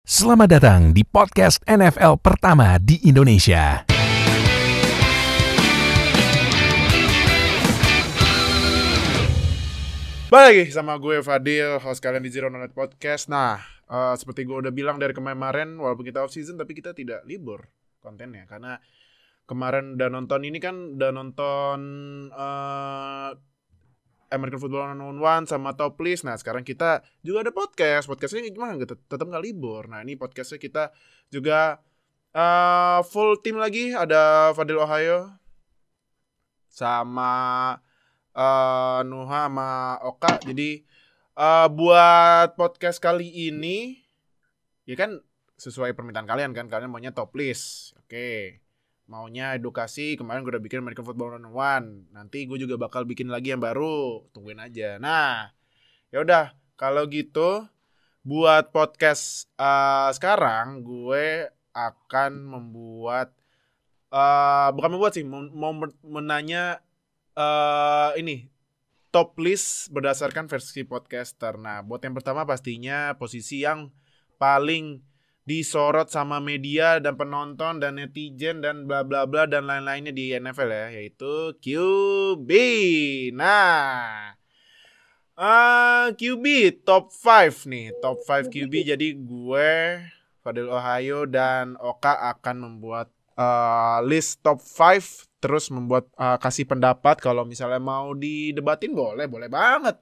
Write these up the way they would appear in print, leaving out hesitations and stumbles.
Selamat datang di podcast NFL pertama di Indonesia. Balik lagi sama gue Fadil, host kalian di Zero Knowledge Podcast. Nah, seperti gue udah bilang dari kemarin, walaupun kita off season tapi kita tidak libur kontennya. Karena kemarin udah nonton American Football 101 sama Top List. Nah, sekarang kita juga ada podcast. Podcastnya gimana? Tetap nggak libur. Nah, ini podcastnya kita juga full team lagi. Ada Fadil Ohio sama Nuha sama Oka. Jadi buat podcast kali ini ya kan sesuai permintaan kalian kan. Kalian maunya Top List. Oke. Maunya edukasi, kemarin gue udah bikin American Football 101. Nanti gue juga bakal bikin lagi yang baru. Tungguin aja. Nah, ya udah kalau gitu buat podcast sekarang gue akan membuat mau menanya ini top list berdasarkan versi podcaster. Nah, buat yang pertama pastinya posisi yang paling disorot sama media dan penonton dan netizen dan bla bla bla dan lain-lainnya di NFL ya, yaitu QB. Nah, QB top 5 nih, top 5 QB. Jadi gue, Fadil Ohio dan Oka akan membuat list top 5, terus membuat kasih pendapat. Kalau misalnya mau didebatin boleh banget.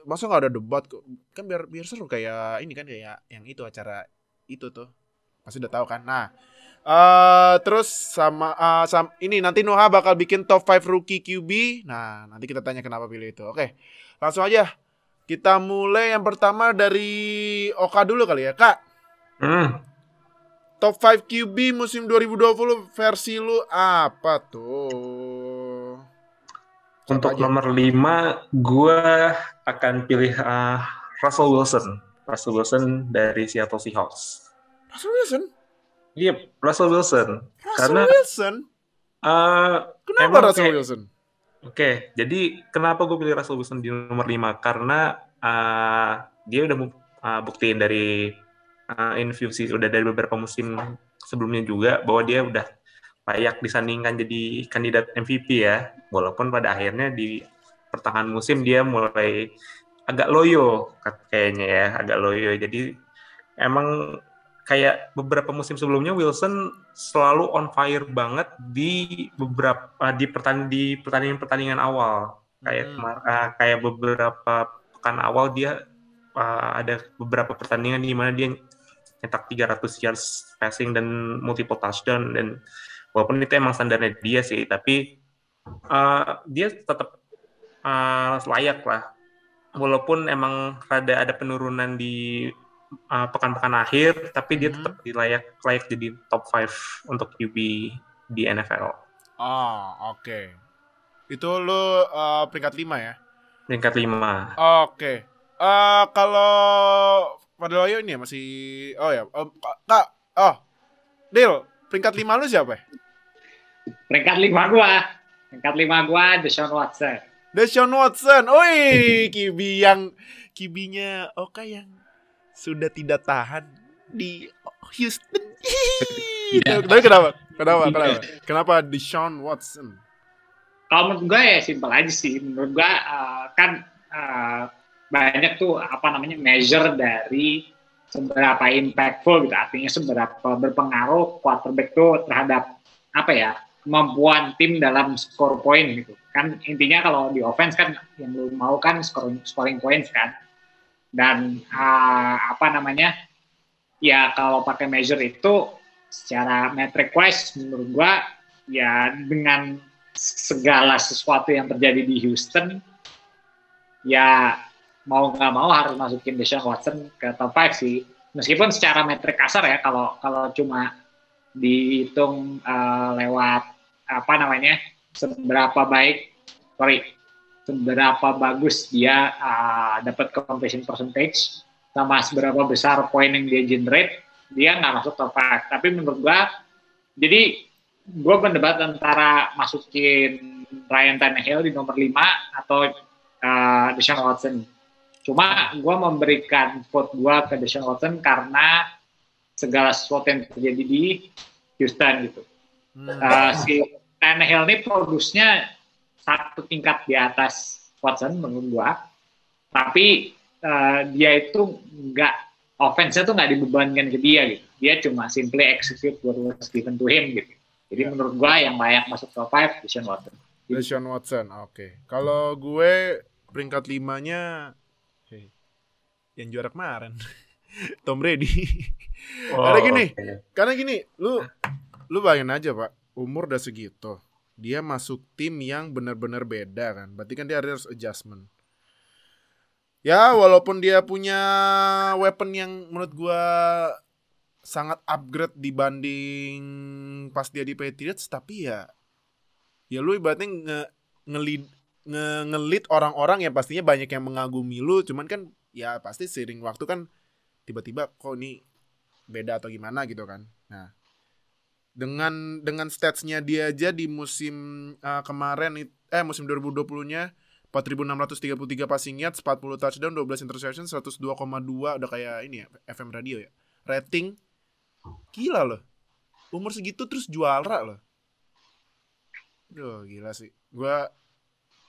Masa nggak ada debat kan, biar seru kayak ini kan, kayak yang itu acara itu tuh pasti udah tahu kan. Nah, terus sama ini nanti Noah bakal bikin top 5 rookie QB. Nah, nanti kita tanya kenapa pilih itu. Oke, langsung aja kita mulai. Yang pertama dari Oka dulu kali ya, Kak. Top 5 QB musim 2020 versi lu apa tuh? Untuk nomor 5, gue akan pilih Russell Wilson dari Seattle Seahawks. Russell Wilson? Iya, Russell Wilson. Kenapa Russell Wilson? Oke, jadi kenapa gue pilih Russell Wilson di nomor 5? Karena dia udah buktiin dari udah dari beberapa musim sebelumnya juga bahwa dia udah layak disandingkan jadi kandidat MVP ya. Walaupun pada akhirnya di pertengahan musim dia mulai agak loyo kayaknya ya, agak loyo. Jadi emang kayak beberapa musim sebelumnya Wilson selalu on fire banget di pertandingan awal. Kayak beberapa pekan awal dia ada beberapa pertandingan di mana dia nyetak 300 yards passing dan multiple touchdown, dan walaupun itu emang standarnya dia sih, tapi dia tetap layak lah. Walaupun emang ada penurunan di pekan-pekan akhir, tapi dia tetap layak jadi top 5 untuk QB di NFL. Oke. Itu lu peringkat 5 ya? Peringkat 5. Oke. Kalau Fadil ini ya masih Kak. Dil, peringkat 5 lu siapa ya? Peringkat 5 gua Deshaun Watson. Oi, QB-nya Oka yang sudah tidak tahan di Houston. Tapi kenapa Deshaun Watson? Kalau menurut gue ya simpel aja sih. Menurut gue banyak tuh measure dari seberapa impactful gitu. Artinya seberapa berpengaruh quarterback tuh terhadap kemampuan tim dalam score point gitu. Kan intinya kalau di offense kan yang lu mau kan scoring points kan. Dan ya kalau pakai measure itu secara metric wise menurut gua ya dengan segala sesuatu yang terjadi di Houston ya mau nggak mau harus masukin Deshaun Watson ke top 5 sih. Meskipun secara metrik kasar ya, kalau cuma dihitung lewat seberapa bagus dia dapat completion percentage sama seberapa besar poin yang dia generate, dia nggak masuk top 5. Tapi menurut gua, jadi gua berdebat antara masukin Ryan Tannehill di nomor 5 atau Deshaun Watson. Cuma gue memberikan vote gue ke Deshaun Watson karena segala sesuatu yang terjadi di Houston gitu. Si Tannehill ini produsnya satu tingkat di atas Watson menurut gue. Tapi dia itu nggak, offense-nya tuh nggak dibebankan ke dia gitu. Dia cuma simply execute what was given to him gitu. Jadi menurut gue yang layak masuk top 5 Deshaun Watson. Deshaun Watson, oke. Kalau gue peringkat 5-nya yang juara kemarin Tom Brady. Karena gini, lu bayangin aja Pak, umur udah segitu, dia masuk tim yang benar-benar beda kan, berarti kan dia harus adjustment. Ya walaupun dia punya weapon yang menurut gua sangat upgrade dibanding pas dia di Patriots, tapi ya lu ibaratnya nge-lead orang-orang yang pastinya banyak yang mengagumi lu, cuman kan ya pasti seiring waktu kan tiba-tiba kok ini beda atau gimana gitu kan. Nah, dengan statsnya dia aja di musim kemarin musim 2020-nya 4.633 passing yards, 40 touchdown, 12 interception, 102,2 udah kayak ini ya, FM radio ya. Rating gila loh. Umur segitu terus juara loh. Duh, gila sih.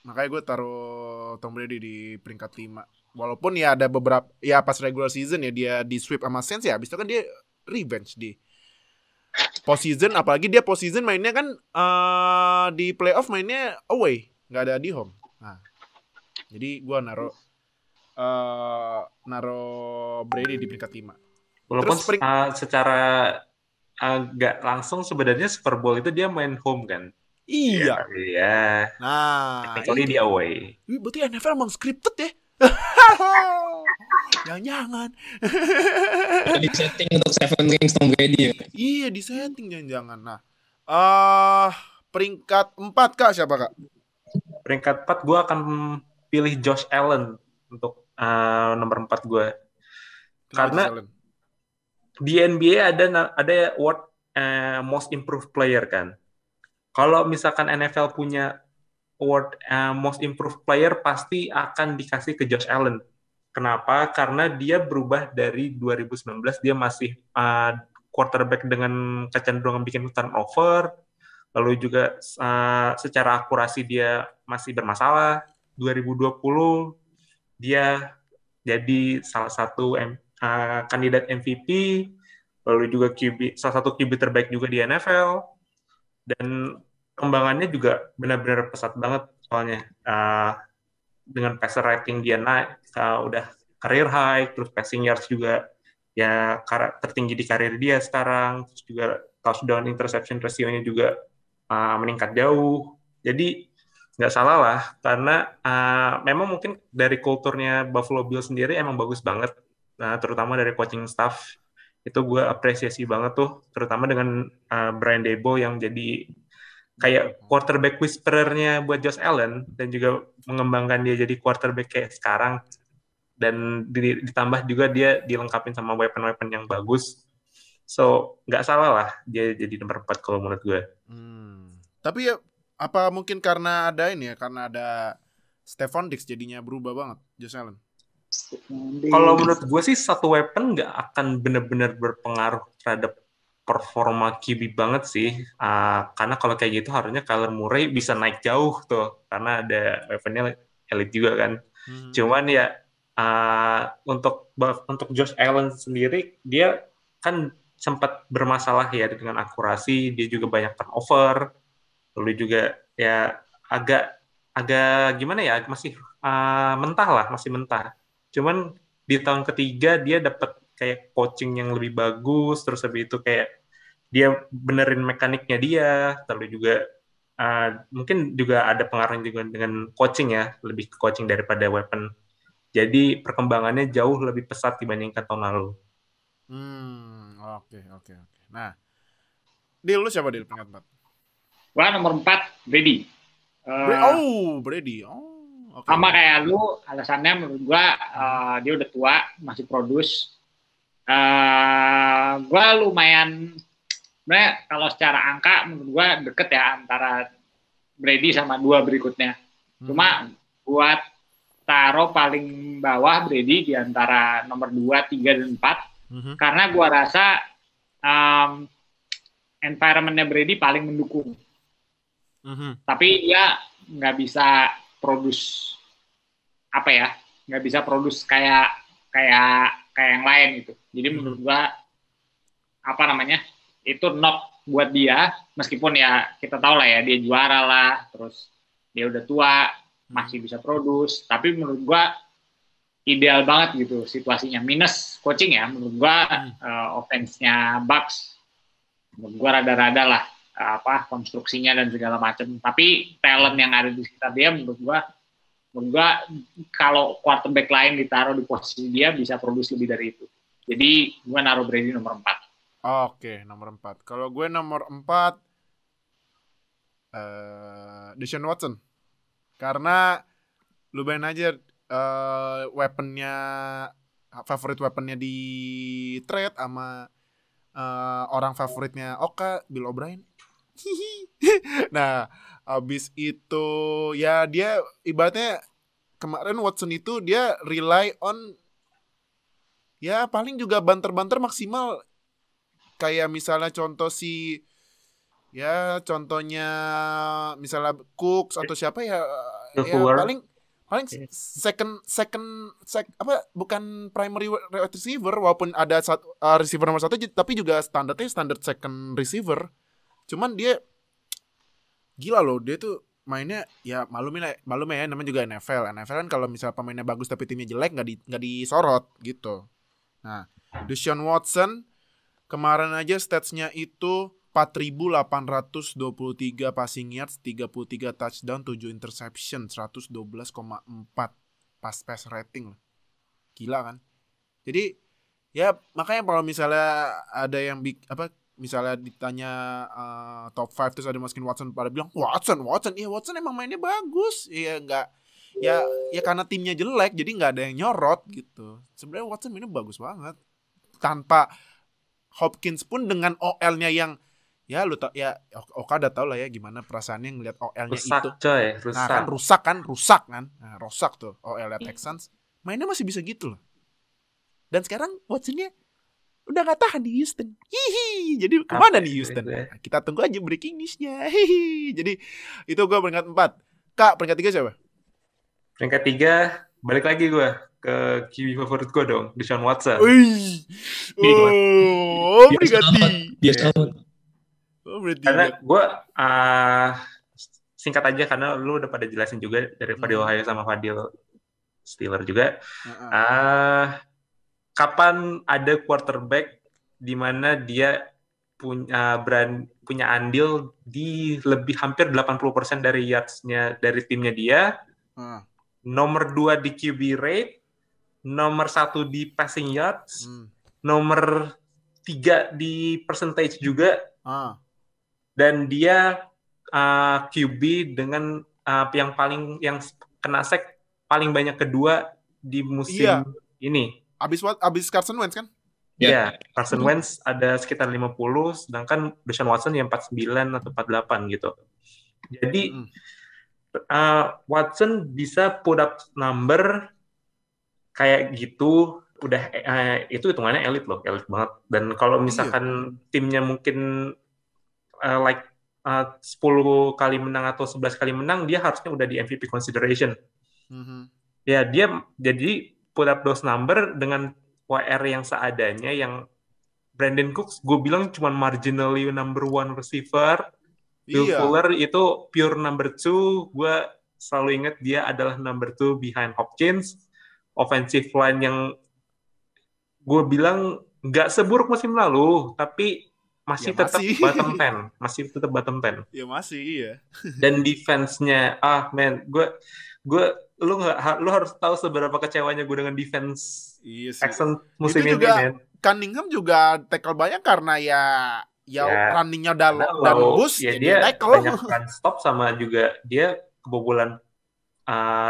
Makanya gue taruh Tom Brady di peringkat 5. Walaupun ya ada beberapa, ya pas regular season ya dia di sweep sama Saints ya, habis itu kan dia revenge di postseason, apalagi dia postseason mainnya kan di playoff mainnya away, nggak ada di home. Nah, jadi gue naro Brady di peringkat 5. Walaupun secara nggak langsung sebenarnya Super Bowl itu dia main home kan. Iya. Iya. Nah, kecuali di away. Berarti NFL emang scripted ya? Jangan-jangan. Di setting untuk 7 rings Tom Brady ya? Iya, di setting jangan-jangan. Nah, peringkat 4 Kak, siapa Kak? Peringkat 4 gue akan pilih Josh Allen untuk nomor 4 gue. Karena di NBA ada award most improved player kan. Kalau misalkan NFL punya award most improved player, pasti akan dikasih ke Josh Allen. Kenapa? Karena dia berubah dari 2019, dia masih quarterback dengan kecenderungan bikin turnover, lalu juga secara akurasi dia masih bermasalah. 2020 dia jadi salah satu kandidat MVP, lalu juga salah satu QB terbaik juga di NFL, dan kembangannya juga benar-benar pesat banget soalnya. Dengan passer rating dia naik, udah career high, terus passing yards juga ya tertinggi di karir dia sekarang, terus juga touchdown interception ratio-nya juga meningkat jauh. Jadi nggak salah lah, karena memang mungkin dari kulturnya Buffalo Bills sendiri emang bagus banget, terutama dari coaching staff. Itu gue apresiasi banget tuh, terutama dengan Brian Daboll yang jadi kayak quarterback whisperer-nya buat Josh Allen, dan juga mengembangkan dia jadi quarterback kayak sekarang, dan ditambah juga dia dilengkapin sama weapon-weapon yang bagus. So nggak salah lah dia jadi nomor 4 kalau menurut gue. Tapi ya apa mungkin karena ada ini ya, karena ada Stephon Diggs jadinya berubah banget Josh Allen? Kalau menurut gue sih satu weapon nggak akan benar-benar berpengaruh terhadap performa QB banget sih, karena kalau kayak gitu harusnya Kyler Murray bisa naik jauh tuh, karena ada weaponnya elite juga kan. Cuman ya untuk Josh Allen sendiri, dia kan sempat bermasalah ya dengan akurasi, dia juga banyak turnover, lalu juga ya agak gimana ya, masih masih mentah. Cuman di tahun ketiga dia dapat kayak coaching yang lebih bagus, terus habis itu kayak dia benerin mekaniknya dia, lalu juga mungkin juga ada pengaruh juga dengan coaching ya, lebih ke coaching daripada weapon. Jadi perkembangannya jauh lebih pesat dibandingkan tahun lalu. Oke. Nah, Dil, lu siapa Dil peringkat 4? Gua nomor 4 Brady. Brady. Okay. Sama kayak lu, alasannya menurut gua dia udah tua, masih produce. Gua lumayan, sebenarnya kalau secara angka menurut gua deket ya antara Brady sama dua berikutnya. Cuma buat taruh paling bawah Brady di antara nomor 2, 3, dan 4. Karena gue rasa environment-nya Brady paling mendukung. Tapi dia nggak bisa produce nggak bisa produce kayak yang lain gitu. Jadi menurut gue itu knock buat dia, meskipun ya kita tahu lah ya dia juara lah, terus dia udah tua, masih bisa produce, tapi menurut gua ideal banget gitu situasinya. Minus coaching ya, menurut gua offense-nya Bucks menurut gua rada-rada lah konstruksinya dan segala macam. Tapi talent yang ada di sekitar dia menurut gua kalau quarterback lain ditaruh di posisi dia bisa produce lebih dari itu. Jadi gua naruh Brady nomor 4. Oke, nomor 4. Kalau gue nomor 4 Deshaun Watson. Karena lu bayangin aja favorite weaponnya di trade sama orang favoritnya Oka, Bill O'Brien. Nah, abis itu ya dia ibaratnya kemarin Watson itu dia rely on ya paling juga banter-banter maksimal. Kayak misalnya contohnya misalnya Cooks atau siapa ya paling bukan primary receiver, walaupun ada receiver nomor 1 tapi juga standar second receiver. Cuman dia gila loh, dia tuh mainnya ya malum ya namanya juga NFL kan kalau misalnya pemainnya bagus tapi timnya jelek nggak disorot gitu. Nah, Deshaun Watson kemarin aja statsnya itu 4.823 passing yards, 33 touchdown, 7 interception, 112,4 pass rating. Gila kan? Jadi ya makanya kalau misalnya ada yang misalnya ditanya top 5 terus ada masukin Watson, pada bilang Watson. Iya, Watson emang mainnya bagus. Iya enggak. Ya karena timnya jelek jadi enggak ada yang nyorot gitu. Sebenarnya Watson mainnya bagus banget. Tanpa Hopkins pun dengan OL-nya yang ya lu tau ya Oka udah tau lah ya gimana perasaannya ngeliat OL-nya rusak, itu. Coy, Nah kan rusak kan. Nah, rusak tuh OL-nya Texans. Mainnya masih bisa gitu loh. Dan sekarang Watson-nya udah gak tahan di Houston. Hihi. Jadi kemana nih Houston? Nah, kita tunggu aja breaking news-nya. Hihi. Jadi itu gue peringkat 4. Kak, peringkat 3 siapa? Peringkat 3 balik lagi gue ke QB favorit gue dong, Deshaun Watson. Peringkat 3. Karena gue singkat aja karena lu udah pada jelasin juga dari Fadil Ohio sama Fadil Steeler juga. Kapan ada quarterback di mana dia punya andil di lebih hampir 80% dari yards-nya dari timnya dia. Nomor 2 di QB rate, nomor 1 di passing yards, nomor 3 di percentage juga, dan dia QB dengan yang kena sack paling banyak kedua di musim ini. Abis Carson Wentz kan? Ya, Carson Wentz ada sekitar 50, sedangkan Deshaun Watson yang 49 atau 48 gitu. Jadi Watson bisa put up number kayak gitu, udah itu hitungannya elit banget. Dan kalau misalkan timnya mungkin 10 kali menang atau 11 kali menang, dia harusnya udah di MVP consideration. Ya, dia jadi put up those number dengan WR yang seadanya, yang Brandon Cooks gue bilang cuma marginally number 1 receiver. Will Fuller itu pure number 2. Gue selalu ingat dia adalah number 2 behind Hopkins. Offensive line yang gue bilang nggak seburuk musim lalu, tapi masih tetap bottom 10. Masih tetap bottom 10. Ya masih, iya. Dan defense-nya, lu harus tahu seberapa kecewanya gue dengan defense Texans musim ini, man. Cunningham juga tackle banyak karena ya runningnya dan bus ya dia banyak run stop, sama juga dia kebobolan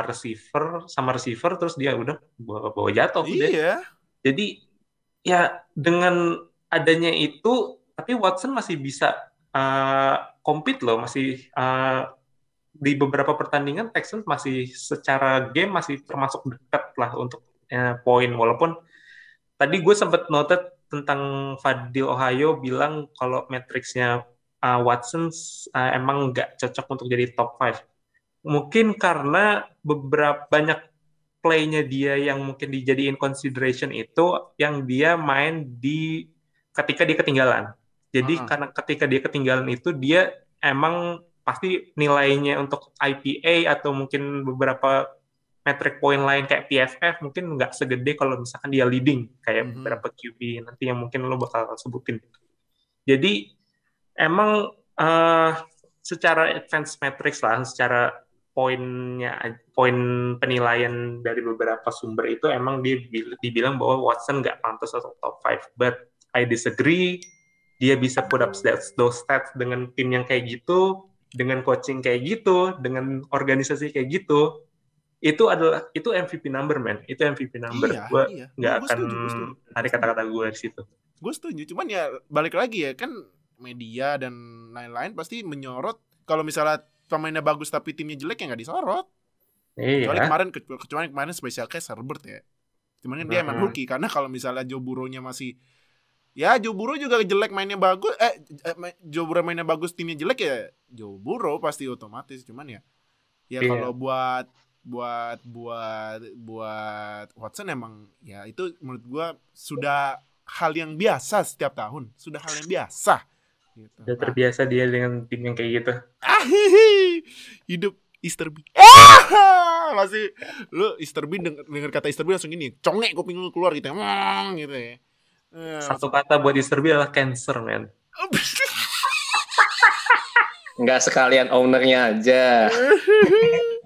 receiver terus dia udah bawa jatuh udah. Jadi ya dengan adanya itu, tapi Watson masih bisa compete loh, masih di beberapa pertandingan Texans masih secara game masih termasuk dekat lah untuk poin, walaupun tadi gue sempat noted tentang Fadil Ohio bilang kalau matriksnya Watson emang nggak cocok untuk jadi top 5. Mungkin karena beberapa banyak play-nya dia yang mungkin dijadiin consideration itu yang dia main ketika dia ketinggalan. Jadi karena ketika dia ketinggalan itu dia emang pasti nilainya untuk IPA atau mungkin beberapa metric point lain kayak PFF mungkin nggak segede kalau misalkan dia leading kayak beberapa QB nanti yang mungkin lo bakal sebutin. Jadi emang secara advanced metrics lah, secara poin penilaian dari beberapa sumber itu emang dibilang bahwa Watson nggak pantas untuk top 5. But I disagree. Dia bisa put up those stats dengan tim yang kayak gitu, dengan coaching kayak gitu, dengan organisasi kayak gitu. Itu MVP number, man. Itu MVP number. Gue nggak akan tarik kata-kata gue di situ. Gue setuju. Cuman ya balik lagi ya kan media dan lain-lain pasti menyorot kalau misalnya pemainnya bagus tapi timnya jelek ya nggak disorot. Iya. Kecuali kemarin special case Herbert ya. Cuman kan dia emang rookie karena kalau misalnya Joe Burrow-nya masih ya Joe Burrow juga jelek mainnya bagus Joe Burrow mainnya bagus timnya jelek ya Joe Burrow pasti otomatis. Cuman ya kalau buat Watson emang ya itu menurut gua sudah hal yang biasa setiap tahun. Sudah hal yang biasa gitu. Udah terbiasa dia dengan tim yang kayak gitu. Hidup Easter Bee. Masih lu Easter Bee denger kata Easter Bee langsung gini, congek kuping lu keluar gitu gitu ya. Satu kata buat Easter Bee adalah cancer, man. Nggak sekalian ownernya aja.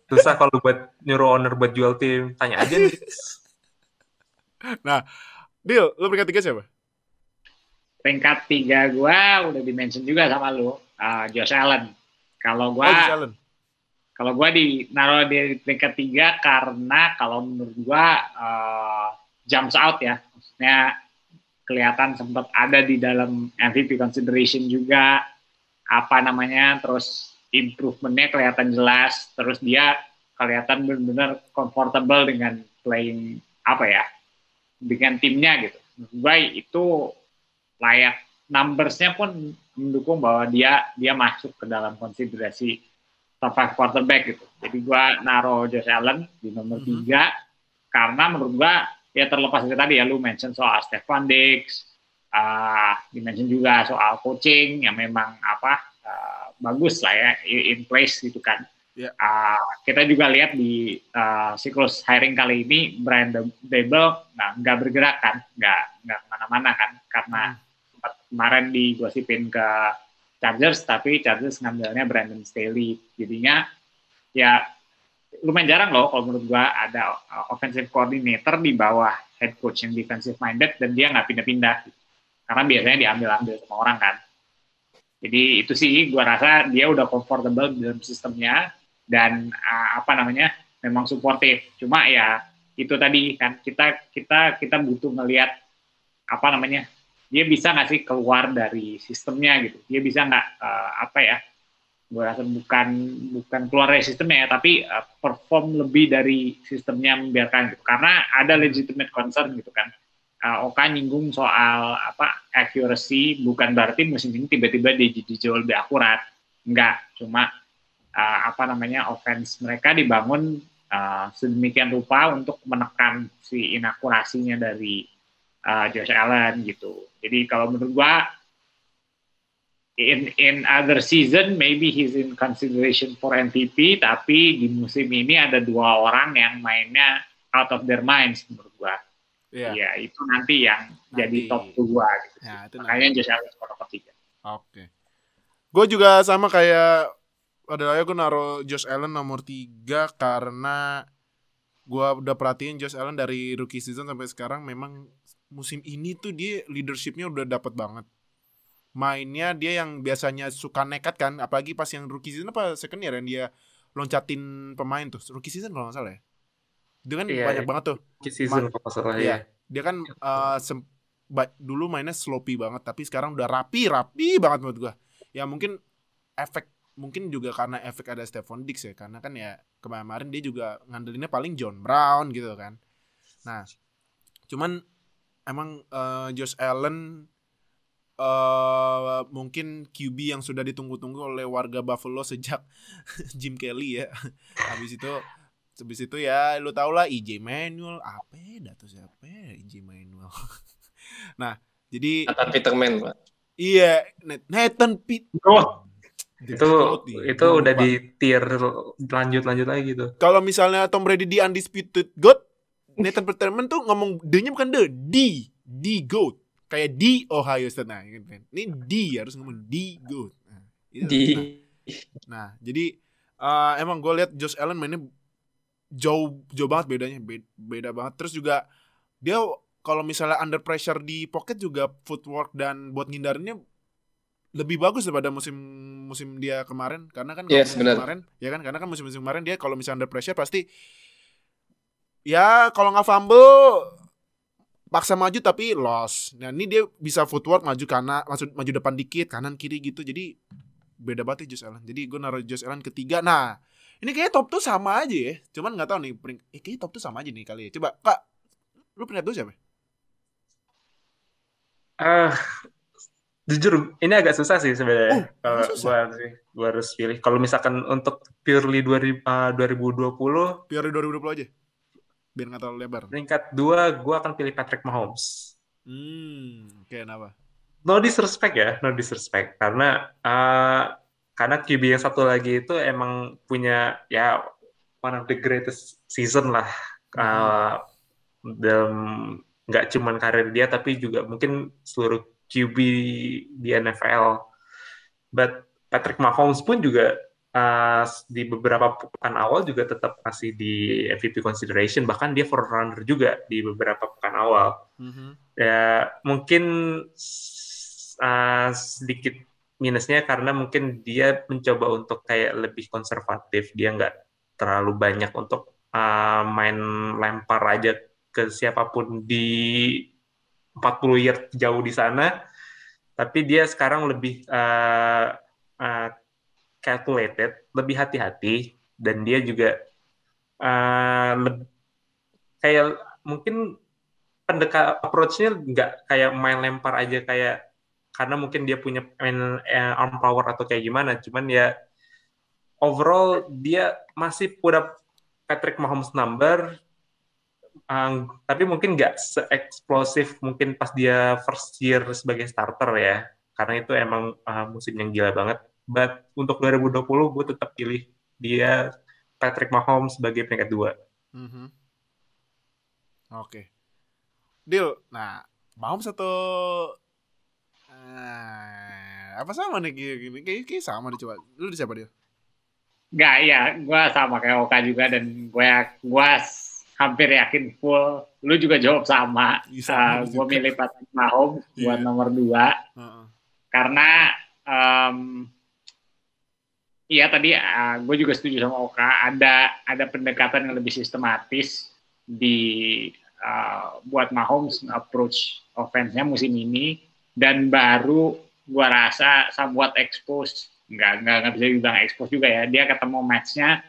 Susah kalau buat nyuruh owner buat jual tim. Tanya aja nih. Nah, Dil, lu peringkat 3 siapa? Peringkat 3 gue udah di-mention juga sama lu, Josh Allen. Kalau gue naruh di peringkat 3 karena kalau menurut gue jumps out ya. Maksudnya kelihatan sempat ada di dalam MVP consideration juga. Terus improvementnya kelihatan jelas, terus dia kelihatan benar-benar comfortable dengan playing dengan timnya gitu. Menurut gue itu layak, numbers-nya pun mendukung bahwa dia masuk ke dalam konsiderasi top 5 quarterback gitu. Jadi gue naruh Josh Allen di nomor 3 karena menurut gue ya terlepas dari tadi ya lu mention soal Stefon Diggs, di-mention juga soal coaching yang memang bagus lah ya in place gitu kan. Kita juga lihat di siklus hiring kali ini Brian Daboll nggak bergerak kan, nggak kemana-mana kan karena kemarin digosipin ke Chargers tapi Chargers ngambilnya Brandon Staley. Jadinya ya lumayan jarang loh kalau menurut gua ada offensive coordinator di bawah head coach yang defensive minded dan dia nggak pindah-pindah karena biasanya diambil sama orang kan. Jadi itu sih gue rasa dia udah comfortable dalam sistemnya dan memang suportif. Cuma ya itu tadi kan kita butuh ngelihat dia bisa nggak sih keluar dari sistemnya gitu. Dia bisa nggak gue rasa bukan keluar dari sistemnya ya, tapi perform lebih dari sistemnya membiarkan gitu. Karena ada legitimate concern gitu kan. Oka nyinggung soal accuracy, bukan berarti musim ini tiba-tiba dia jauh lebih akurat, enggak, cuma offense mereka dibangun sedemikian rupa untuk menekan si inakurasinya dari Josh Allen gitu. Jadi kalau menurut gua in other season maybe he's in consideration for MVP, tapi di musim ini ada 2 orang yang mainnya out of their minds menurut gua. Ya itu nanti yang jadi top 2 gitu. Ya, makanya Josh Allen nomor 3. Oke. Gue juga sama kayak gue naruh Josh Allen nomor 3 karena gue udah perhatiin Josh Allen dari rookie season sampai sekarang memang musim ini tuh dia leadership-nya udah dapat banget. Mainnya dia yang biasanya suka nekat kan, apalagi pas yang rookie season second year yang dia loncatin pemain tuh. Rookie season kalau nggak salah ya. Itu kan banyak banget tuh. Season kalau salah ya. Dia kan dulu mainnya sloppy banget, tapi sekarang udah rapi banget menurut gua. Ya mungkin efek mungkin juga karena efek ada Stephon Diggs ya, karena kan ya kemarin dia juga ngandelinnya paling John Brown gitu kan. Nah, cuman emang Josh Allen mungkin QB yang sudah ditunggu-tunggu oleh warga Buffalo sejak Jim Kelly ya. Habis itu ya lu tau lah EJ Manuel apa tuh siapa EJ Manuel. Nah, jadi Nathan Peterman, Pak. iya Nathan Pitt. Itu udah di tier lanjut lagi gitu. Kalau misalnya Tom Brady di undisputed GOAT, Nathan Peterman tuh ngomong D-nya bukan D GOAT. Kayak di Ohio State. Nah, gitu kan. Ini D harus ngomong D GOAT. Nah, jadi emang gue lihat Josh Allen mainnya jauh banget bedanya, beda banget. Terus juga dia kalau misalnya under pressure di pocket juga footwork dan buat ngindarinnya lebih bagus daripada musim dia kemarin, karena kan kemarin ya kan, karena kan musim kemarin dia kalau misalnya under pressure pasti ya kalau nggak fumble paksa maju tapi loss. Nah, ini dia bisa footwork maju kanan, maju depan dikit, kanan kiri gitu. Jadi beda banget ya Josh Allen. Jadi gue naruh Josh Allen ketiga. Nah, ini kayaknya top tuh sama aja ya. Cuman nggak tahu nih, kayaknya top tuh sama aja nih kali ya. Coba Kak, lu peringkat tuh siapa? Jujur ini agak susah sih sebenarnya. Kalau gue harus pilih. Kalau misalkan untuk purely 2020 purely 2020 aja. Biar nggak terlalu lebar. Peringkat 2 gue akan pilih Patrick Mahomes. Kenapa? No disrespect karena QB yang satu lagi itu emang punya ya one of the greatest season lah. Dan nggak cuman karir dia tapi juga mungkin seluruh QB di NFL. But Patrick Mahomes pun juga di beberapa pekan awal juga tetap masih di MVP consideration, bahkan dia forerunner juga di beberapa pekan awal. Ya mungkin sedikit minusnya karena mungkin dia mencoba untuk kayak lebih konservatif, dia nggak terlalu banyak untuk main lempar aja ke siapapun di 40 yard jauh di sana, tapi dia sekarang lebih calculated, lebih hati-hati, dan dia juga kayak mungkin approach-nya nggak kayak main lempar aja kayak karena mungkin dia punya arm power atau kayak gimana, cuman ya overall dia masih punya Patrick Mahomes number. Tapi mungkin nggak se-eksplosif mungkin pas dia first year sebagai starter ya, karena itu emang musim yang gila banget. But untuk 2020 gue tetap pilih dia Patrick Mahomes sebagai peringkat 2. Oke. Deal. Nah, Mahomes atau apa sama nih gini? Kayak sama nih, coba. Lu di siapa dia? Nggak, ya, gue sama kayak Oka juga, dan gue hampir yakin full. Lu juga jawab sama. Gue milih Patrick Mahomes buat nomor 2. Karena iya tadi gue juga setuju sama Oka. Ada pendekatan yang lebih sistematis di buat Mahomes approach offense-nya musim ini, dan baru gue rasa somewhat expose. Nggak bisa dibilang expose juga ya. Dia ketemu match-nya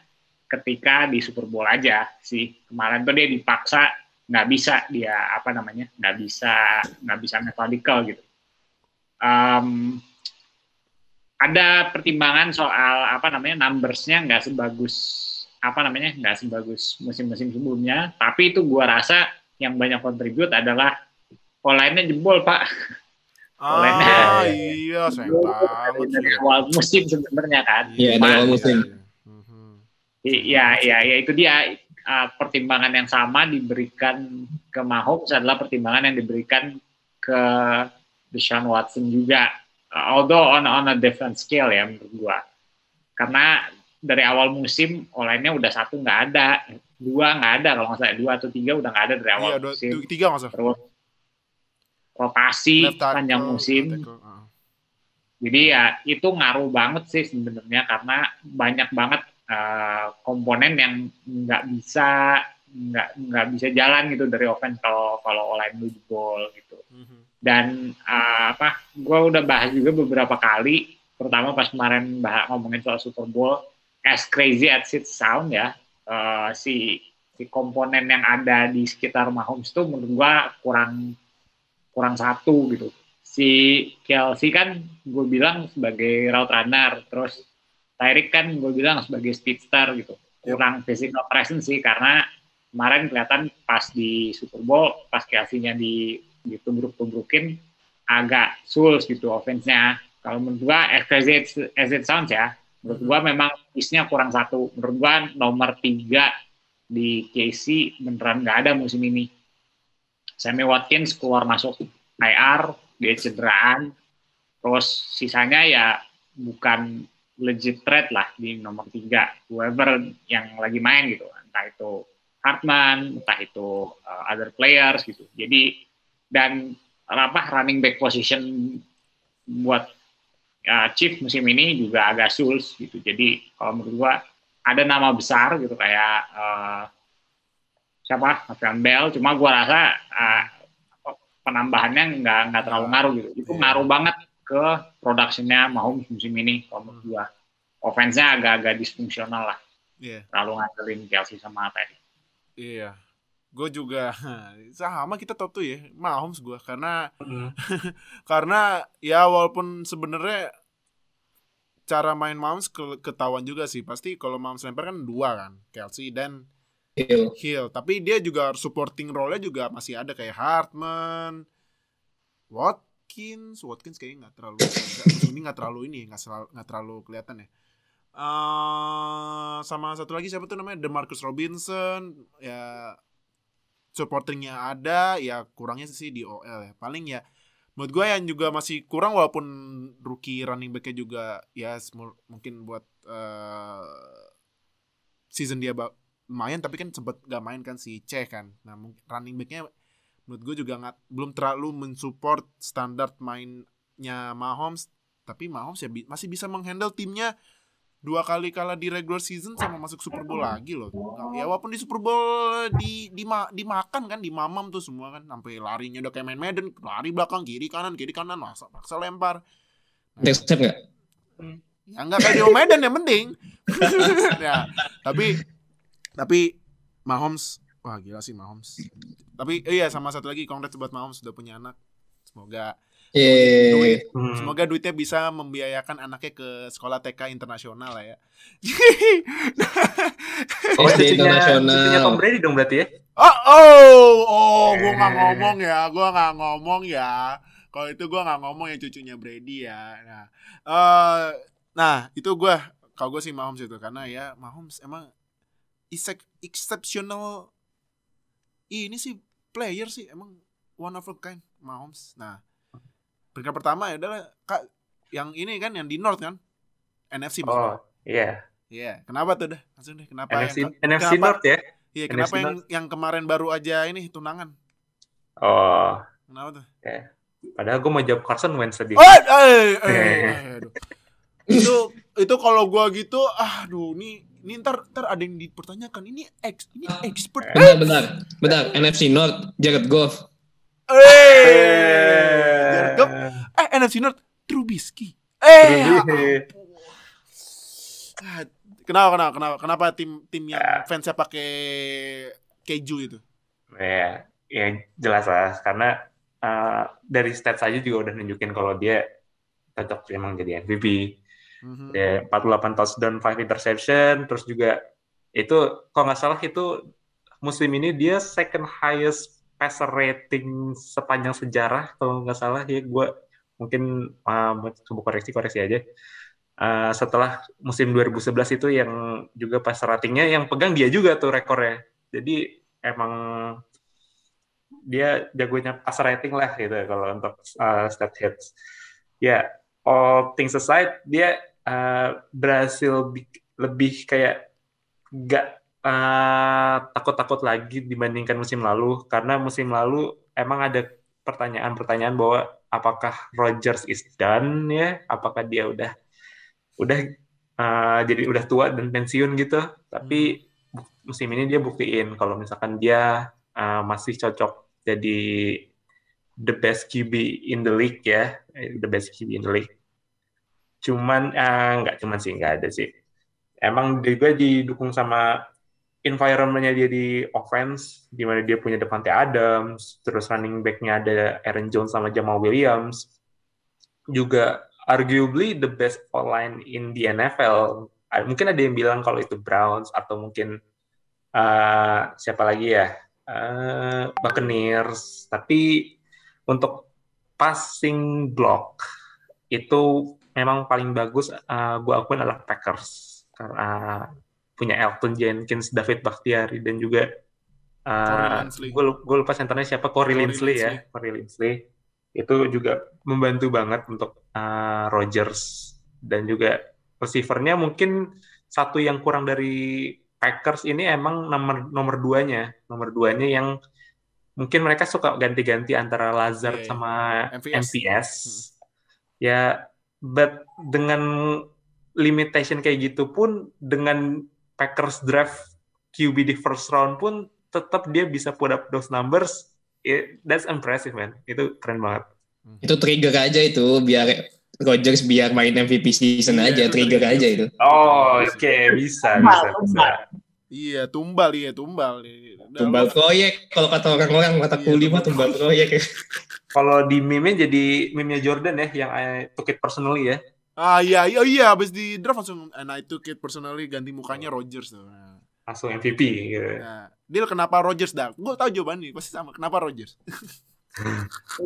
ketika di Super Bowl aja sih. Kemarin tuh dia dipaksa nggak bisa methodical gitu. Ada pertimbangan soal numbers-nya nggak sebagus musim-musim sebelumnya, tapi itu gua rasa yang banyak kontribut adalah O-line-nya jebol, Pak. Iya, sayang banget dari awal musim sebenarnya kan. Iya, dari awal musim. Iya, itu dia. Pertimbangan yang sama diberikan ke Mahomes adalah pertimbangan yang diberikan ke Deshaun Watson juga. Although on a different scale ya menurut gua. Karena dari awal musim O-line-nya udah 1 nggak ada, 2 nggak ada, kalau nggak salah 2 atau 3 udah nggak ada dari awal musim. 3 nggak salah. Terus rotasi panjang musim. Jadi ya itu ngaruh banget sih sebenarnya, karena banyak banget komponen yang nggak bisa jalan gitu dari offense kalau O-line lu jebol gitu. Dan gue udah bahas juga beberapa kali terutama pas kemarin ngomongin soal Super Bowl, as crazy as it sound ya, si komponen yang ada di sekitar Mahomes itu menurut gua kurang satu gitu. Si Kelsey kan gue bilang sebagai route runner, terus Tyreek kan gue bilang sebagai speedster gitu. Kurang physical presence sih, karena kemarin kelihatan pas di Super Bowl, pas Kelsey-nya ditubruk-tubrukin agak suls gitu offense-nya. Kalau menurut gue, as it sounds ya, menurut gue memang piece-nya kurang satu. Menurut gue nomor 3 di KC beneran nggak ada musim ini. Sammy Watkins keluar masuk IR, dia cederaan, terus sisanya ya bukan legit threat lah di nomor 3, whoever yang lagi main gitu, entah itu Hartman, entah itu other players gitu. Jadi dan running back position buat Chief musim ini juga agak suls gitu. Jadi kalau menurut gua ada nama besar gitu kayak siapa, Le'Veon Bell, cuma gua rasa penambahannya nggak terlalu ngaruh gitu. Itu ngaruh banget ke production-nya Mahomes musim ini kalau menurut gua. Offense-nya agak-agak disfungsional lah. Terlalu ngandelin Kelsey sama Teddy. Iya. Gue juga sama, kita top tuh ya Mahomes gue, karena karena ya walaupun sebenarnya cara main Mahomes ketahuan juga sih. Pasti kalau Mahomes lempar kan 2 kan, Kelsey dan Hill. Tapi dia juga supporting role-nya juga masih ada kayak Hartman, Watkins kayaknya nggak terlalu nggak terlalu kelihatan ya. Sama satu lagi siapa tuh namanya, DeMarcus Robinson ya, supportingnya ada ya, kurangnya sih di OL ya. Paling ya menurut gue yang juga masih kurang, walaupun rookie running back-nya juga ya mungkin buat season dia lumayan, tapi kan sempat gak main kan si C kan. Nah running back-nya menurut gue juga belum terlalu mensupport standar mainnya Mahomes. Tapi Mahomes ya masih bisa menghandle timnya 2 kali kalah di regular season sama masuk Super Bowl lagi loh. Ya walaupun di Super Bowl dimakan kan, dimamam tuh semua kan, sampai larinya udah kayak main Madden, lari belakang kiri kanan paksa lempar. Step nggak? Ya nggak kayak di Madden yang penting. Ya tapi Mahomes, wah gila sih Mahomes. Tapi iya, sama satu lagi, congrats buat Mahomes sudah punya anak. Semoga duitnya bisa membiayakan anaknya ke sekolah TK internasional lah ya. SD internasional. Cucunya Tom Brady dong berarti ya? Gue nggak ngomong ya. Kalau itu gue nggak ngomong ya, cucunya Brady ya. Nah itu kalau gue sih Mahomes itu, karena ya Mahomes emang exceptional ini sih player sih, emang one of a kind Mahomes. Nah peringkat pertama adalah yang ini kan, yang di North kan, NFC maksudnya. Iya. Kenapa tuh dah? Langsung deh. Kenapa NFC North ya? Iya, kenapa yang kemarin baru aja ini tunangan? Kenapa tuh? Padahal gue mau jawab Carson Wentz tadi. Itu kalau gue gitu, aduh, ini ntar ada yang dipertanyakan. Ini expert. Benar. NFC North, Jared Goff. Jared Goff. NFC North, Trubisky. Kenapa tim yang fansnya pakai keju itu? Ya jelas lah, karena dari stats aja juga udah nunjukin kalau dia cocok emang jadi MVP. Ya, 48 touchdown, 5 interception, terus juga itu kalau nggak salah itu musim ini dia second highest passer rating sepanjang sejarah kalau nggak salah ya. Gue mungkin coba koreksi aja. Setelah musim 2011 itu yang juga passer ratingnya yang pegang dia juga tuh rekornya. Jadi emang dia jagonya passer rating lah gitu kalau untuk stat hits. Ya, all things aside, dia berhasil lebih kayak gak takut-takut lagi dibandingkan musim lalu, karena musim lalu emang ada pertanyaan bahwa apakah Rodgers is done ya, apakah dia udah jadi udah tua dan pensiun gitu. Tapi musim ini dia buktiin kalau misalkan dia masih cocok jadi the best QB in the league ya, the best QB in the league. Cuman nggak ada sih. Emang juga didukung sama environment-nya dia di offense, di mana dia punya Devante Adams, terus running back-nya ada Aaron Jones sama Jamal Williams, juga arguably the best online in the NFL. Mungkin ada yang bilang kalau itu Browns atau mungkin siapa lagi ya, Buccaneers. Tapi untuk passing block itu memang paling bagus, gue akuin adalah Packers karena punya Elgton Jenkins, David Bakhtiari, dan juga gue lupa senternya siapa, Corey Linsley itu juga membantu banget untuk Rodgers. Dan juga receiver-nya mungkin satu yang kurang dari Packers ini emang nomor duanya yang mungkin mereka suka ganti-ganti antara Lazard sama MVS. Ya, but dengan limitation kayak gitu pun, dengan Packers draft QB di first round pun tetap dia bisa put up those numbers. That's impressive, man. Itu keren banget. Itu trigger aja itu, biar Rodgers biar main MVP season aja, trigger aja itu. Oh, oke, bisa. Iya, tumbal. Tumbal proyek, kalau kata orang-orang mata kuliah mah tumbal proyek. Kalau di meme-nya jadi meme-nya Jordan ya, yang I took it personally ya. Iya, abis di draft langsung I took it personally, ganti mukanya Rodgers tuh. Langsung MVP gitu. Nah, Deal, kenapa Rodgers dah? Gue tahu jawabannya, pasti sama. Kenapa Rodgers?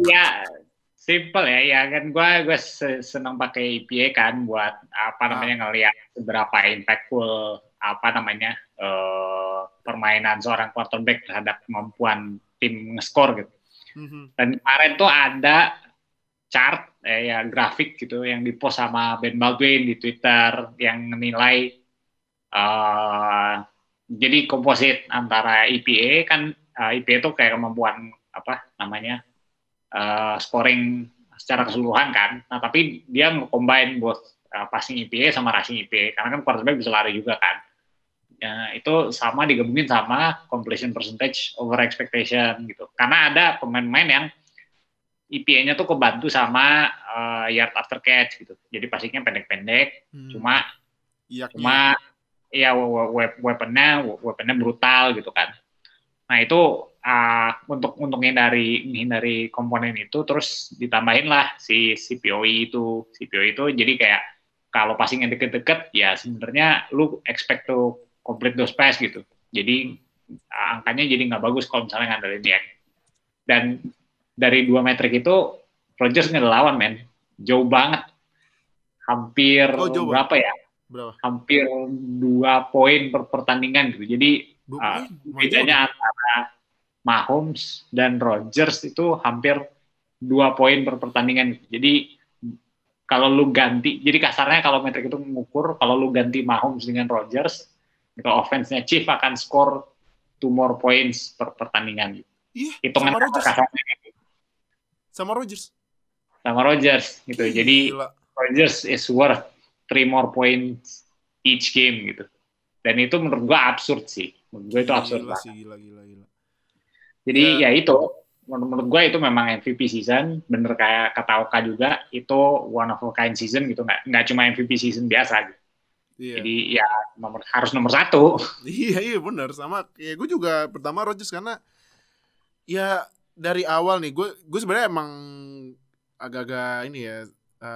Ya, simple ya kan gue senang pakai EPA kan buat ngelihat seberapa impactful permainan seorang quarterback terhadap kemampuan tim nge-score gitu. Dan kemarin tuh ada chart grafik gitu yang dipost sama Ben Baldwin di Twitter yang menilai jadi komposit antara EPA kan, EPA itu kayak kemampuan scoring secara keseluruhan kan. Nah, tapi dia nge-combine both passing EPA sama rushing EPA karena kan quarterback bisa lari juga kan. Ya, itu sama digabungin sama completion percentage over expectation gitu. Karena ada pemain-pemain yang EPA-nya tuh kebantu sama yard after catch gitu. Jadi passingnya pendek-pendek, cuma ya weaponnya brutal gitu kan. Nah, itu untuk menghindari komponen itu, terus ditambahin lah si CPOE itu jadi kayak kalau passingnya deket-deket ya sebenarnya lu expect to complete those pass gitu. Jadi angkanya jadi nggak bagus kalau misalnya ngandelin dia. Dan dari dua metrik itu Rodgers ngelawan men jauh banget, hampir berapa ya? Hampir 2 poin per pertandingan gitu. Jadi bedanya antara Mahomes dan Rodgers itu hampir 2 poin per pertandingan. Jadi kalau lu ganti, jadi kasarnya kalau metrik itu mengukur, kalau lu ganti Mahomes dengan Rodgers, itu offense-nya Chief akan score 2 more points per pertandingan. Iya, hitungan kasarnya. Sama Rodgers gitu. Gila. Jadi Rodgers is worth 3 more points each game gitu. Dan itu menurut gua absurd sih. Menurut gua itu absurd banget. Gila. Jadi ya itu, menurut gue itu memang MVP season, bener kayak kata Oka juga, itu one of a kind season gitu, nggak cuma MVP season biasa gitu. Iya. Jadi ya harus nomor 1. Iya benar, sama ya gue juga pertama Rodgers karena ya dari awal nih gue sebenarnya emang agak-agak ini ya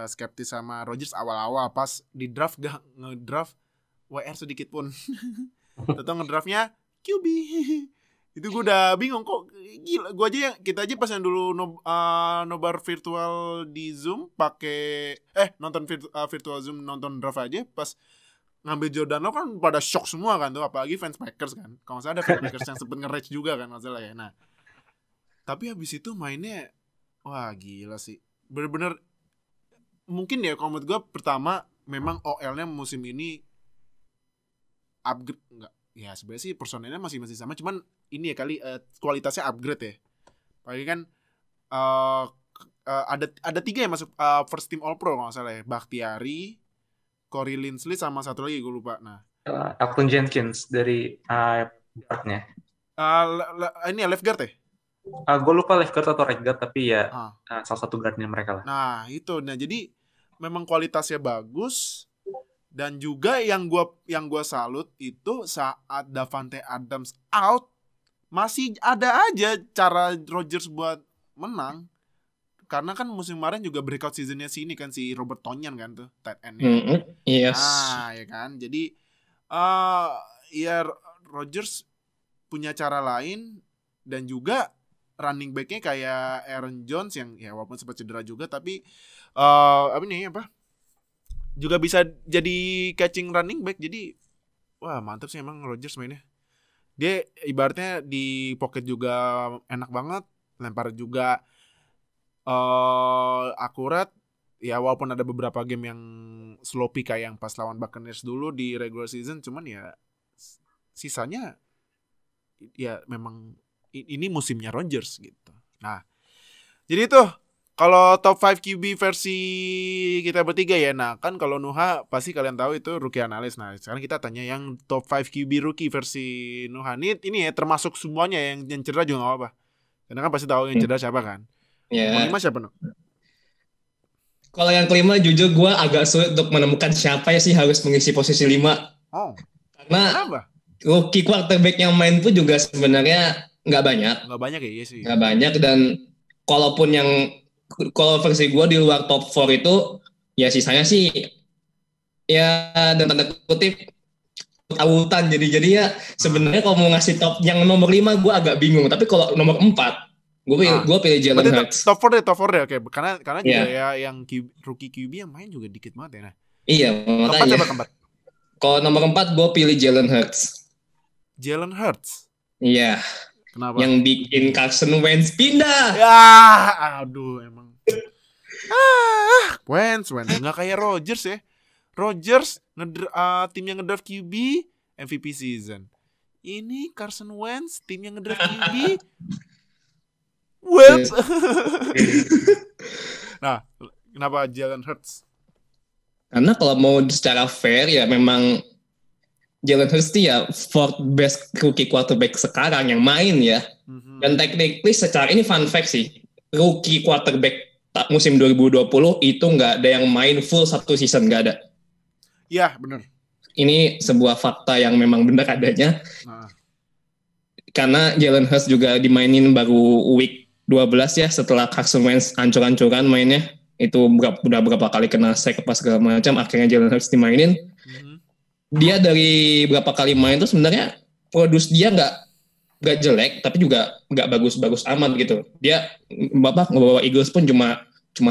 skeptis sama Rodgers awal-awal pas di draft gak ngedraft WR sedikit pun. Atau ngedraftnya QB. Itu gue udah bingung kok gila. Kita aja pas yang dulu nobar virtual di Zoom pakai nonton virtual Zoom nonton draft aja pas ngambil Jordan Love kan pada shock semua kan tuh, apalagi fans Packers kan. Kalau nggak salah ada fans Packers yang sempet nge-rage juga kan masalah ya. Nah, tapi habis itu mainnya wah gila sih. Bener-bener mungkin ya kalau menurut gue pertama memang OL-nya musim ini upgrade enggak. Ya sebenarnya sih personelnya masih sama, cuman ini ya kali kualitasnya upgrade ya. Apalagi kan ada 3 yang masuk first team All Pro kalau nggak salah ya. Bakhtiari, Corey Linsley sama satu lagi gue lupa. Nah, Elgton Jenkins dari guard-nya. Ini left guard ya? Gue lupa left guard atau right guard, tapi ya salah satu guard-nya mereka lah. Nah itu, jadi memang kualitasnya bagus. Dan juga yang gua salut itu saat Davante Adams out, masih ada aja cara Rodgers buat menang. Karena kan musim kemarin juga breakout seasonnya si Robert Tonyan kan tuh tight end-nya. Yes. Ya kan. Jadi ya Rodgers punya cara lain, dan juga running back-nya kayak Aaron Jones yang ya walaupun sempat cedera juga, tapi juga bisa jadi catching running back. Jadi wah mantap sih emang Rodgers mainnya. Dia ibaratnya di pocket juga enak banget, lempar juga akurat. Ya walaupun ada beberapa game yang sloppy kayak yang pas lawan Buccaneers dulu di regular season, cuman ya sisanya ya memang ini musimnya Rodgers gitu. Nah, jadi tuh kalau top 5 QB versi kita bertiga ya. Nah, kan kalau Nuha pasti kalian tahu itu rookie analyst. Nah, sekarang kita tanya yang top 5 QB rookie versi Nuha. Ini ya termasuk semuanya, yang cedera juga enggak apa-apa. Karena kan pasti tahu yang cedera siapa kan. Ya. Kelima siapa, Nu? Kalau yang kelima jujur gue agak sulit untuk menemukan siapa sih harus mengisi posisi 5. Oh. Karena Kenapa? rookie quarterback yang main pun juga sebenarnya nggak banyak. Nggak banyak ya, iya sih. Nggak banyak, dan kalaupun kalau versi gue di luar top 4 itu ya sisanya sih ya dan tanda kutip autan. Jadi ya sebenarnya kalau mau ngasih top yang nomor 5 gue agak bingung. Tapi kalau nomor 4 gue pilih Jalen Hurts. Top 4 deh. Oke. Karena juga ya yang rookie QB yang main juga dikit banget ya. Nah. Iya, makanya. Keempat. Kalau nomor 4 gue pilih Jalen Hurts. Jalen Hurts? Iya. Kenapa? Yang bikin Carson Wentz pindah. Ya, aduh emang. Wentz nggak kayak Rodgers ya. Rodgers tim yang ngedraft QB MVP season. Ini Carson Wentz tim yang ngedraft QB Wentz. Nah, kenapa Jalen Hurts? Karena kalau mau secara fair ya memang Jalen Hurts ya fourth best rookie quarterback sekarang yang main ya. Dan technically secara ini fun fact sih, rookie quarterback musim 2020 itu nggak ada yang main full satu season, nggak ada. Iya, benar. Ini sebuah fakta yang memang benar adanya. Nah. Karena Jalen Hurts juga dimainin baru week 12 ya, setelah Carson Wentz ancur-ancuran mainnya. Itu udah berapa kali kena sack pas segala macam, akhirnya Jalen Hurts dimainin. Dia dari berapa kali main tuh sebenarnya produce dia nggak jelek, tapi juga nggak bagus-bagus amat gitu. Dia ngebawa Eagles pun cuma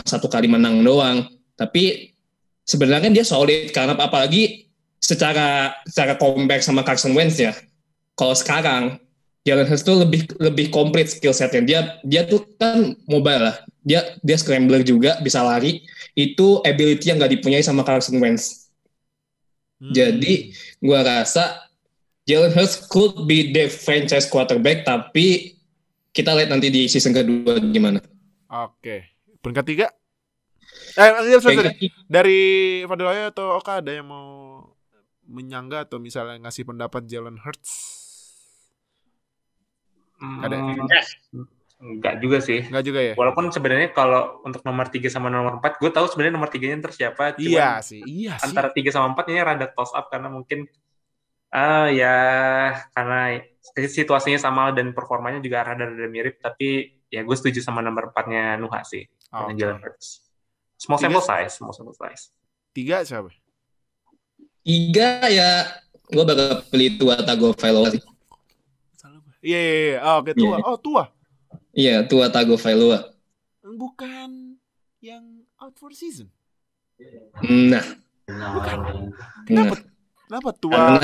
satu kali menang doang. Tapi sebenarnya dia solid karena apalagi secara compare sama Carson Wentz ya. Kalau sekarang Jalen Hurts tuh lebih komplit skill setnya. Dia tuh kan mobile lah. Dia scrambler juga, bisa lari. Itu ability yang nggak dipunyai sama Carson Wentz. Jadi gue rasa Jalen Hurts could be the franchise quarterback, tapi kita lihat nanti di season kedua gimana. Oke. Peringkat 3? Dari Fadilaya atau Oka ada yang mau menyangga atau misalnya ngasih pendapat Jalen Hurts? Ada? Enggak juga sih. Enggak juga ya? Walaupun sebenarnya kalau untuk nomor 3 sama nomor 4, gue tahu sebenarnya nomor 3-nya ntar siapa. Iya sih. Antara 3 sama 4 ini rada toss up karena mungkin karena situasinya sama dan performanya juga rada mirip, tapi ya gue setuju sama nomor 4-nya Nuha sih. Dengan Jalen Hurts. Small sample size. 3 siapa? 3 ya gue bakal pilih Tua Tagovailoa sih. Iya. Oke, Tua. Oh, Tua. Iya, Tua Tagovailoa. Bukan yang out for season. Nah. Bukan. Kenapa Tua?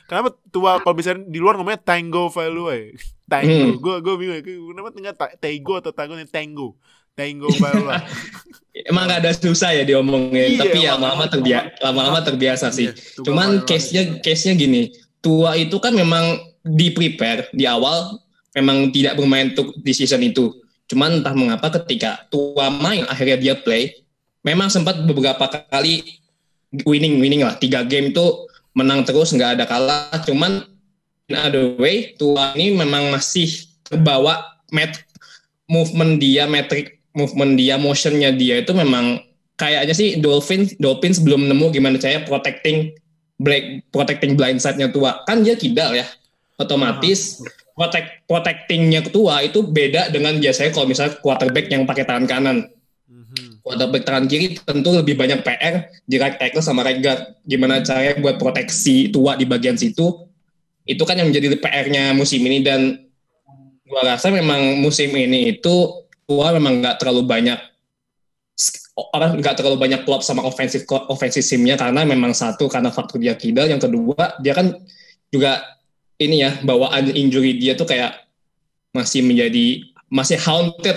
Kenapa Tua kalau misalnya di luar ngomongnya Tango Vailoa ya? Tango. Gue bingung. Kenapa enggak Tego atau Tango Vailoa. Emang gak ada susah ya diomongin, tapi ya lama-lama terbiasa sih. Cuman case-nya gini, Tua itu kan memang di-prepare di awal, memang tidak bermain di season itu. Cuman entah mengapa ketika Tua main, akhirnya dia play, memang sempat beberapa kali winning lah. 3 game itu menang terus, nggak ada kalah. Cuman in other way, Tua ini memang masih terbawa movement dia, motionnya dia itu memang kayaknya sih Dolphins belum nemu gimana caranya protecting blind side-nya Tua. Kan dia kidal ya. Otomatis protecting-nya Tua itu beda dengan biasanya kalau misalnya quarterback yang pakai tangan kanan. Quarterback tangan kiri tentu lebih banyak PR di right tackle sama right guard. Gimana caranya buat proteksi Tua di bagian situ. Itu kan yang menjadi PR-nya musim ini, dan gua rasa memang musim ini itu Tua memang nggak terlalu banyak klop sama offensive scheme-nya, karena memang satu karena faktor dia kidal, yang kedua dia kan juga ini ya, bawaan injury dia tuh kayak masih haunted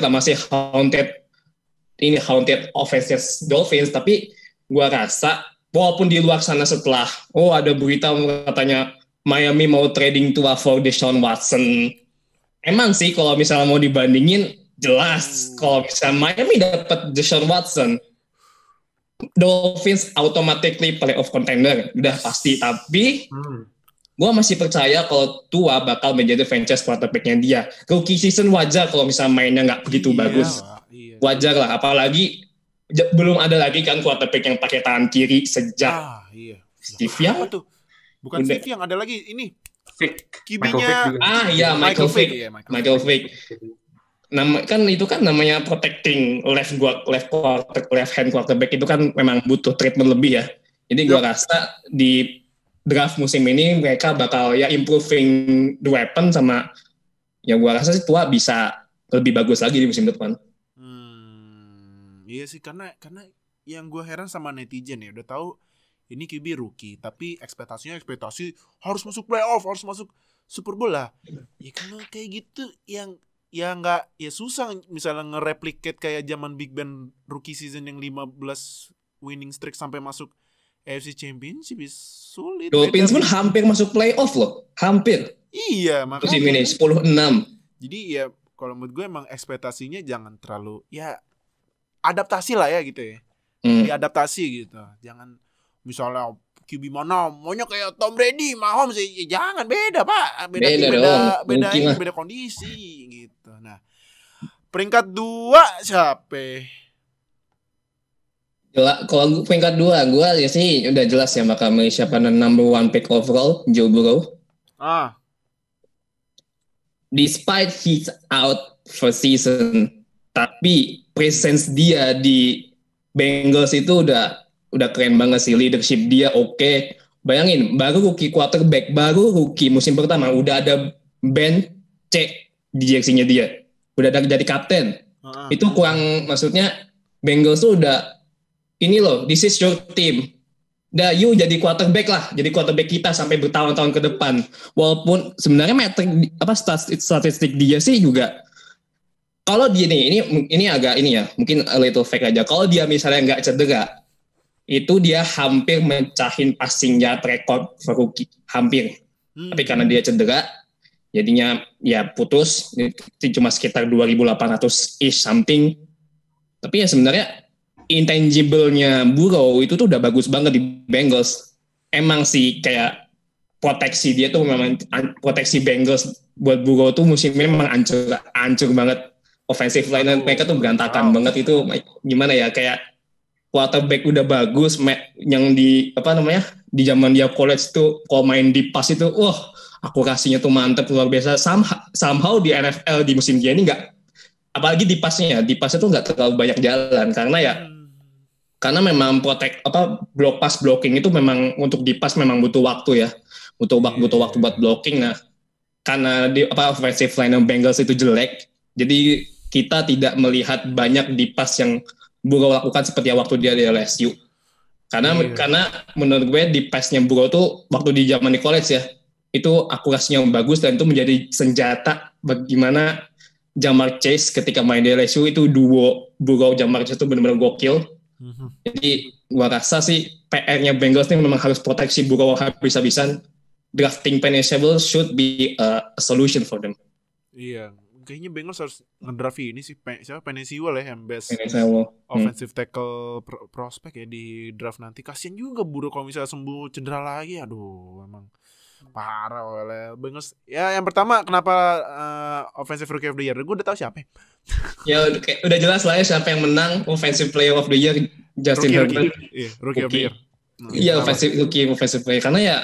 offenses Dolphins. Tapi gua rasa walaupun di luar sana setelah ada berita katanya Miami mau trading Tua for Deshaun Watson, emang sih kalau misalnya mau dibandingin jelas kalau misalnya Miami dapat Deshaun Watson, Dolphins automatically playoff contender, udah pasti. Tapi gue masih percaya kalau Tua bakal menjadi franchise quarterback-nya dia. Rookie season wajar kalau misalnya mainnya nggak begitu bagus, wajar lah. Apalagi belum ada lagi kan quarterback yang pakai tangan kiri sejak Steve Young. Bukan Steve Young, ada lagi ini QB-nya. Michael Vick. Kan itu kan namanya protecting left hand quarterback, itu kan memang butuh treatment lebih ya. Jadi gue rasa di draft musim ini mereka bakal ya improving the weapon, sama ya gue rasa sih Tua bisa lebih bagus lagi di musim depan. Iya sih, karena yang gue heran sama netizen ya, udah tahu ini QB rookie, tapi ekspektasi harus masuk playoff, harus masuk Super Bowl lah. Ya kalau kayak gitu yang ya nggak, ya susah misalnya nge-replicate kayak zaman Big Ben rookie season yang 15 winning streak sampai masuk AFC Championship, sulit. Dolphins pun hampir masuk playoff loh, hampir. Iya, makanya musim ini 10-6. Jadi ya kalau menurut gue emang ekspektasinya jangan terlalu, ya adaptasi lah ya gitu ya. Diadaptasi gitu. Jangan misalnya QB mana maunya kayak Tom Brady, Mahomes, ya jangan, beda Pak. Beda kondisi gitu. Nah, peringkat 2 siapa? Kalau peringkat 2 gue ya sih udah jelas ya bakal milih siapa, number 1 pick overall, Joe Burrow. Despite he's out for season, tapi presence dia di Bengals itu udah keren banget sih. Leadership dia oke. Bayangin, baru rookie quarterback, baru rookie musim pertama udah ada band C di jersey-nya dia, udah ada jadi kapten. Itu kurang, maksudnya Bengals tuh udah ini loh, this is your team. Dah, you jadi quarterback lah, jadi quarterback kita sampai bertahun-tahun ke depan. Walaupun sebenarnya statistik dia sih juga, kalau dia ini agak ini ya, mungkin a little fake aja. Kalau dia misalnya nggak cedera, itu dia hampir mencahin passing yard record for rookie, hampir. Tapi karena dia cedera, jadinya ya putus, cuma sekitar 2.800-ish something. Tapi ya sebenarnya intangible-nya Burrow itu tuh udah bagus banget di Bengals. Emang sih kayak proteksi dia tuh memang, proteksi Bengals buat Burrow tuh musim ini memang hancur banget. Offensive line mereka tuh berantakan banget. Itu gimana ya, kayak quarterback udah bagus, yang di di zaman dia college tuh kalau main di pass itu akurasinya tuh mantep luar biasa. Somehow di NFL di musim dia ini nggak, apalagi di passnya tuh nggak terlalu banyak jalan, karena memang block pass blocking itu memang untuk di pass memang butuh waktu ya, butuh waktu buat blocking. Nah, karena offensive line Bengals itu jelek, jadi kita tidak melihat banyak di pass yang Burrow lakukan seperti waktu dia di LSU. Karena menurut gue di pass-nya Burrow tuh waktu di zaman di college ya, itu akurasinya bagus, dan itu menjadi senjata bagaimana Ja'Marr Chase ketika main di LSU. Itu duo Burrow Ja'Marr Chase itu benar-benar gokil. Jadi gue rasa sih PR-nya Bengals ini memang harus proteksi Burrow habis-habisan. Drafting Penny should be a solution for them. Iya. Kayaknya Bengals harus ngedraft ini sih, Penny Sewell ya, yang best offensive tackle prospect ya di draft nanti. Kasian juga Burrow kalau misalnya sembuh cedera lagi, aduh emang parah oleh Bengals. Ya yang pertama, kenapa offensive rookie of the year? Gue udah tahu siapa. Ya udah jelas lah ya siapa yang menang offensive player of the year. Justin Herbert. Rookie of the Year. Iya, offensive player. Karena ya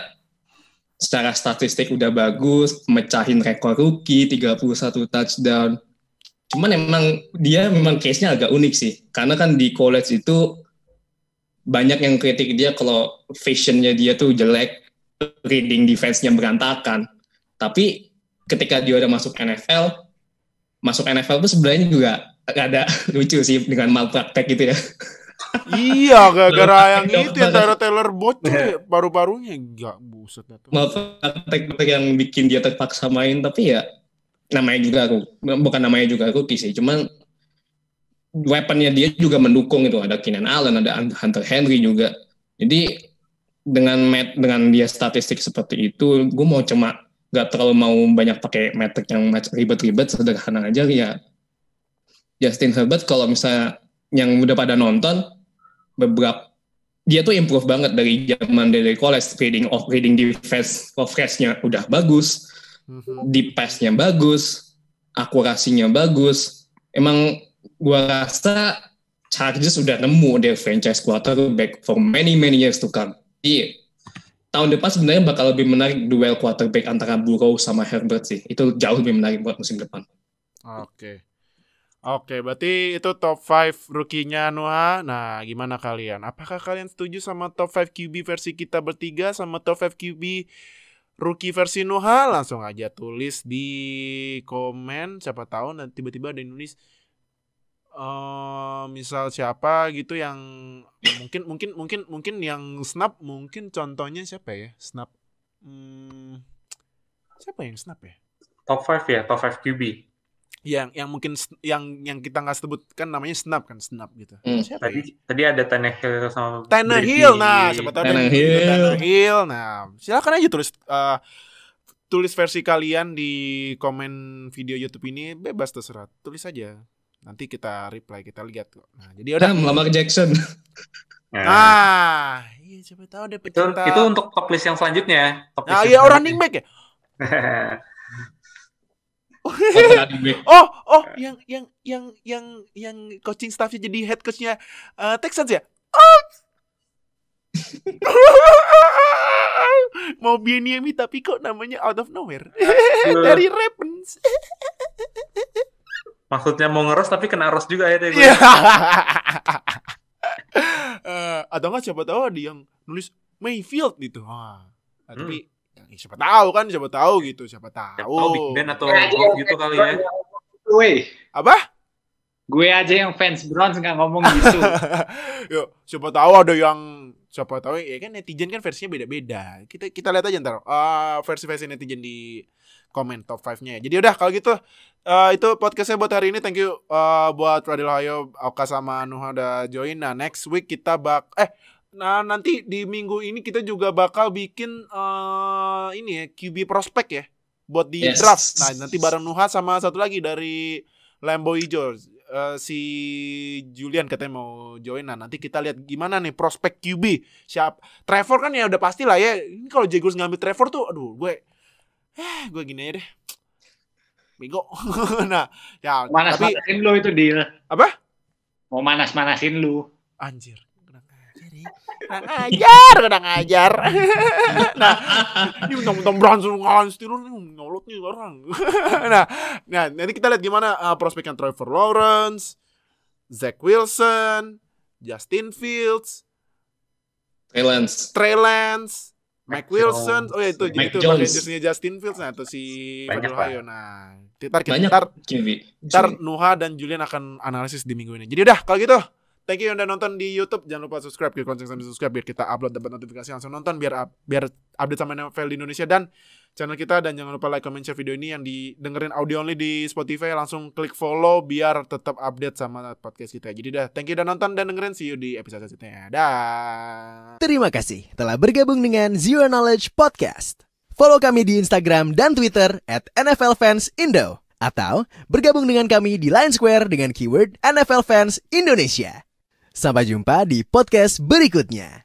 secara statistik udah bagus, mecahin rekor rookie, 31 touchdown. Cuman dia memang case-nya agak unik sih. Karena kan di college itu banyak yang kritik dia kalau vision-nya dia tuh jelek, reading defense-nya berantakan. Tapi ketika dia udah masuk NFL tuh sebenarnya juga ada lucu sih dengan malpraktek gitu ya. Iya, gara-gara yang itu yang Taylor bocor ya, paru-parunya enggak buset tuh. Malpraktek yang bikin dia terpaksa main, tapi ya namanya juga rookie sih, cuman weaponnya dia juga mendukung itu, ada Keenan Allen, ada Hunter Henry juga. Jadi dengan dia statistik seperti itu, gue nggak terlalu mau banyak pakai metrik yang ribet-ribet, sederhana aja ya. Justin Herbert kalau misalnya yang udah pada nonton, dia tuh improve banget dari zaman dari college, reading defense coverage-nya udah bagus. Deep pass-nya bagus, akurasinya bagus. Emang gua rasa Chargers udah nemu their franchise quarterback for many years to come. Jadi tahun depan sebenarnya bakal lebih menarik duel quarterback antara Burrow sama Herbert sih. Itu jauh lebih menarik buat musim depan. Oke, berarti itu top 5 rookie-nya Noah. Nah, gimana kalian? Apakah kalian setuju sama top 5 QB versi kita bertiga sama top 5 QB rookie versi Noah? Langsung aja tulis di komen, siapa tahu nanti tiba-tiba ada yang nulis misal siapa gitu yang mungkin yang snap, mungkin contohnya siapa ya? Snap. Siapa yang snap ya? Top 5 ya, top 5 QB. Yang mungkin yang kita nggak sebutkan namanya snap gitu. Siapa tadi ada Tannehill sama Tannehill. Nah, siapa tahu ada Tannehill. Nah, silakan aja tulis versi kalian di komen video YouTube ini, bebas terserah. Tulis aja. Nanti kita reply, kita lihat kok. Nah, jadi udah Lamar Jackson. Nah, iya siapa tahu ada pecinta. Itu untuk top list yang selanjutnya. Nah, iya running back ya. yang coaching staffnya jadi head coachnya Texans ya. Mau Bieniemy tapi kok namanya out of nowhere. Dari Ravens. Maksudnya mau ngeros tapi kena ros juga ya deh. Atau nggak siapa tahu ada yang nulis Mayfield gitu. Tapi siapa tahu gitu. Big Ben atau Goff gitu kali ya. Apa? Gue aja yang fans Browns nggak ngomong gitu. Yuk, siapa tahu ya kan netizen kan versinya beda-beda. Kita lihat aja ntar versi netizen di komen top 5-nya ya. Jadi udah kalau gitu itu podcastnya buat hari ini. Thank you buat Radil Hayo, Oka sama Nuha udah join. Nah next week kita nanti di minggu ini kita juga bakal bikin ini ya QB prospek ya buat di draft. Nah nanti bareng Nuha sama satu lagi dari Lambeau Hijau, si Julian katanya mau join. Nah nanti kita lihat gimana nih prospek QB. Trevor kan ya udah pasti lah ya. Ini kalau Jaguars ngambil Trevor tuh aduh gue gini aja deh bego. Nah ya manas-manasin lu itu deal apa? Mau manas-manasin lu anjir. Kurang ajar. Nah, ini mentang-mentang berhasil ngalahin Steelers nih, nyolot nih orang. Nah, nanti kita lihat gimana prospeknya Trevor Lawrence, Zach Wilson, Justin Fields, Trey Lance, Mike Wilson. Oh ya itu jersey Justin Fields. Nah, itu si Fadil Hayo. Nah, ntar Nuha dan Julian akan analisis di minggu ini. Jadi udah kalau gitu. Thank you yang udah nonton di YouTube. Jangan lupa subscribe, klik lonceng sambil subscribe biar kita upload dapat notifikasi langsung nonton biar update sama NFL di Indonesia dan channel kita. Dan jangan lupa like, comment, share video ini. Yang didengerin audio only di Spotify langsung klik follow biar tetap update sama podcast kita. Jadi dah, thank you udah nonton dan dengerin. See you di episode selanjutnya. Dah. Terima kasih telah bergabung dengan Zero Knowledge Podcast. Follow kami di Instagram dan Twitter @NFLFansIndo atau bergabung dengan kami di Line Square dengan keyword NFL Fans Indonesia. Sampai jumpa di podcast berikutnya.